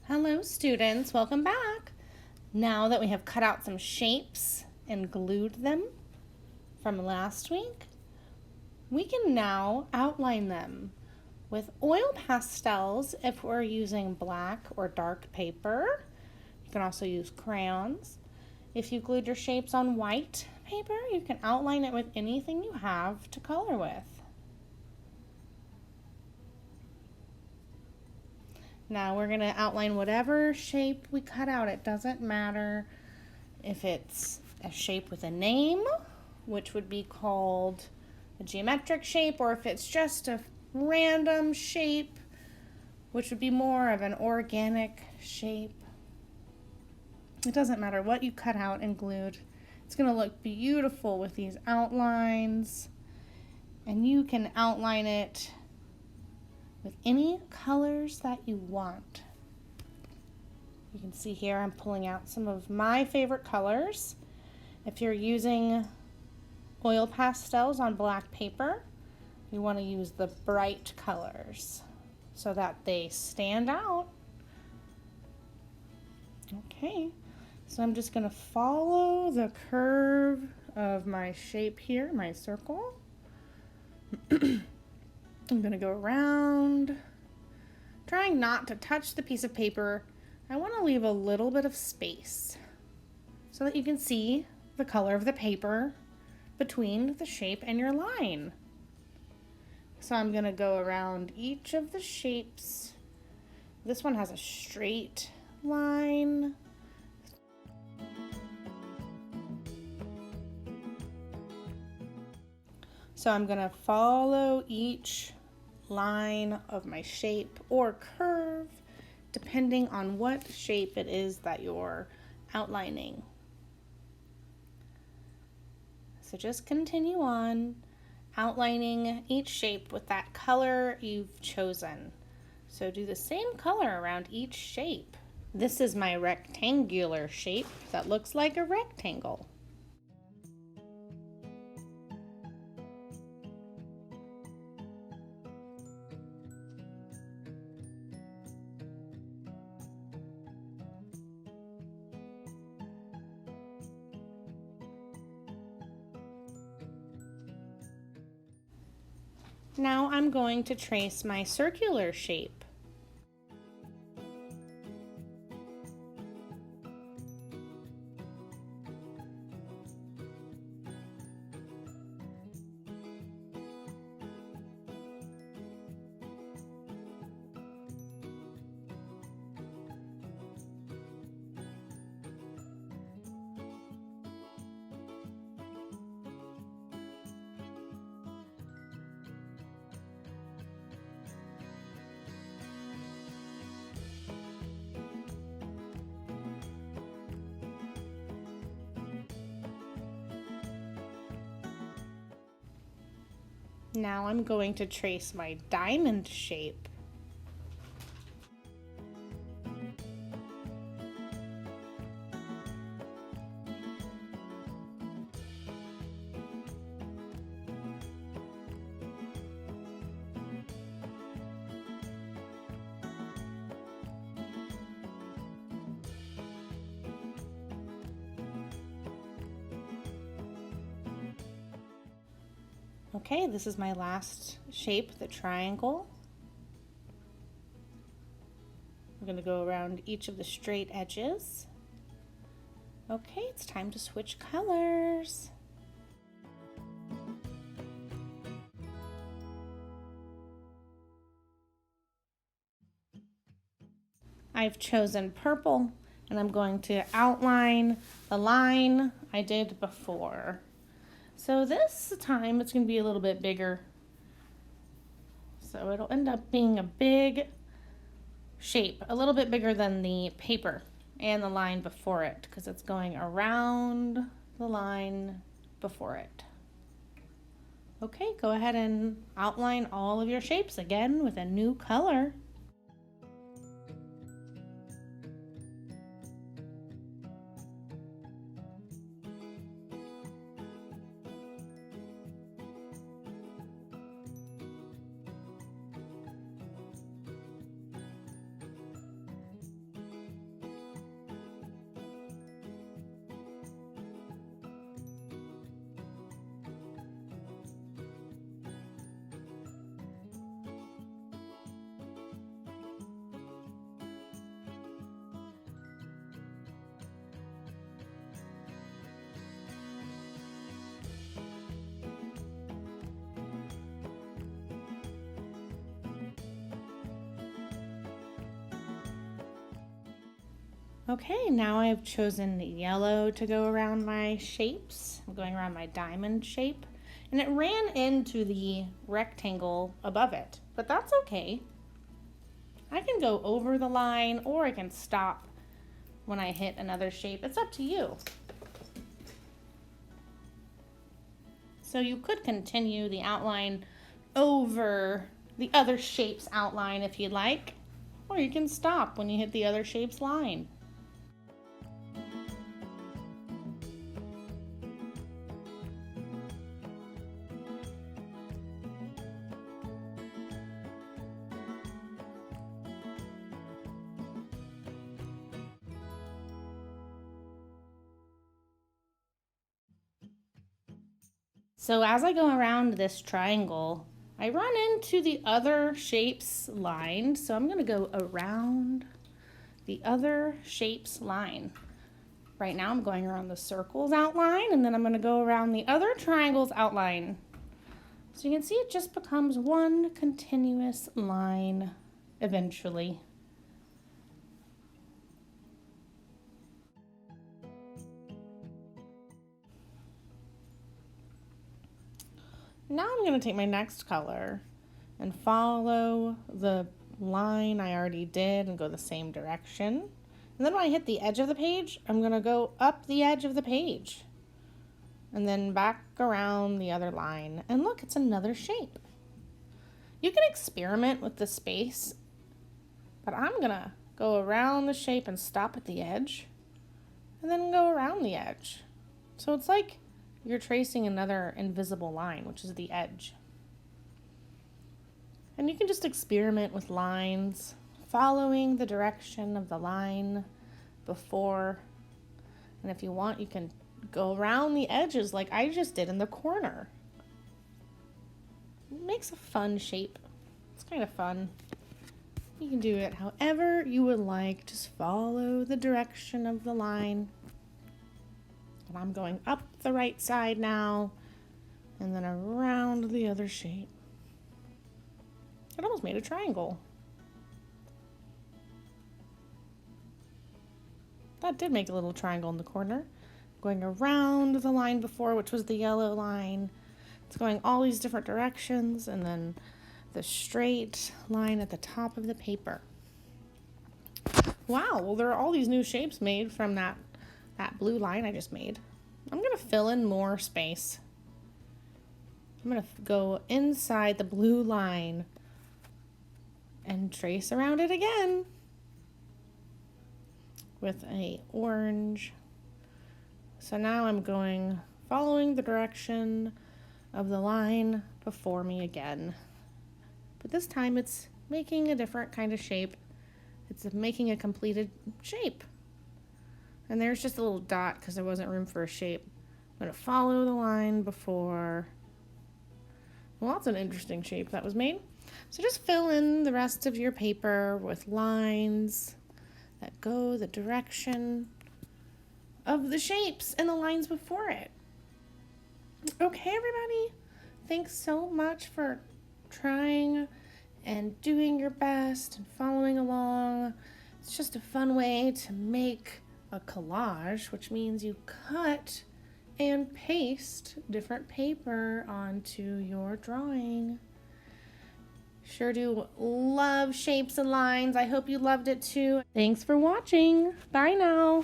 Hello students, welcome back. Now that we have cut out some shapes and glued them from last week, we can now outline them with oil pastels if we're using black or dark paper. You can also use crayons. If you glued your shapes on white paper, you can outline it with anything you have to color with. Now we're going to outline whatever shape we cut out. It doesn't matter if it's a shape with a name, which would be called a geometric shape, or if it's just a random shape, which would be more of an organic shape. It doesn't matter what you cut out and glued. It's going to look beautiful with these outlines, and you can outline it with any colors that you want. You can see here I'm pulling out some of my favorite colors. If you're using oil pastels on black paper, you want to use the bright colors so that they stand out. Okay, so I'm just going to follow the curve of my shape here, my circle. I'm going to go around, trying not to touch the piece of paper. I want to leave a little bit of space so that you can see the color of the paper between the shape and your line. So I'm going to go around each of the shapes. This one has a straight line. So I'm going to follow each line of my shape or curve depending on what shape it is that you're outlining. So just continue on outlining each shape with that color you've chosen. So do the same color around each shape. This is my rectangular shape that looks like a rectangle. Now I'm going to trace my circular shape. Now I'm going to trace my diamond shape. Okay, this is my last shape, the triangle. I'm going to go around each of the straight edges. Okay, it's time to switch colors. I've chosen purple, and I'm going to outline the line I did before. So this time it's going to be a little bit bigger. So it'll end up being a big shape, a little bit bigger than the paper and the line before it, because it's going around the line before it. Okay, go ahead and outline all of your shapes again with a new color. Okay, now I've chosen yellow to go around my shapes. I'm going around my diamond shape, and it ran into the rectangle above it, but that's okay. I can go over the line or I can stop when I hit another shape. It's up to you. So you could continue the outline over the other shape's outline if you'd like, or you can stop when you hit the other shape's line. So as I go around this triangle, I run into the other shape's line. So I'm going to go around the other shape's line. Right now I'm going around the circle's outline, and then I'm going to go around the other triangle's outline. So you can see it just becomes one continuous line eventually. Now I'm going to take my next color and follow the line I already did and go the same direction. And then when I hit the edge of the page, I'm going to go up the edge of the page and then back around the other line. And look, it's another shape. You can experiment with the space, but I'm going to go around the shape and stop at the edge and then go around the edge. So it's like you're tracing another invisible line, which is the edge. And you can just experiment with lines, following the direction of the line before. And if you want, you can go around the edges like I just did in the corner. It makes a fun shape. It's kind of fun. You can do it however you would like. Just follow the direction of the line. And I'm going up the right side now, and then around the other shape. It almost made a triangle. That did make a little triangle in the corner. Going around the line before, which was the yellow line. It's going all these different directions, and then the straight line at the top of the paper. Wow, well, there are all these new shapes made from that blue line I just made. I'm going to fill in more space. I'm going to go inside the blue line and trace around it again with a orange. So now I'm following the direction of the line before me again. But this time it's making a different kind of shape. It's making a completed shape. And there's just a little dot because there wasn't room for a shape. I'm going to follow the line before. Well, that's an interesting shape that was made. So just fill in the rest of your paper with lines that go the direction of the shapes and the lines before it. Okay, everybody. Thanks so much for trying and doing your best and following along. It's just a fun way to make a collage, which means you cut and paste different paper onto your drawing. Sure do love shapes and lines. I hope you loved it too. Thanks for watching. Bye now.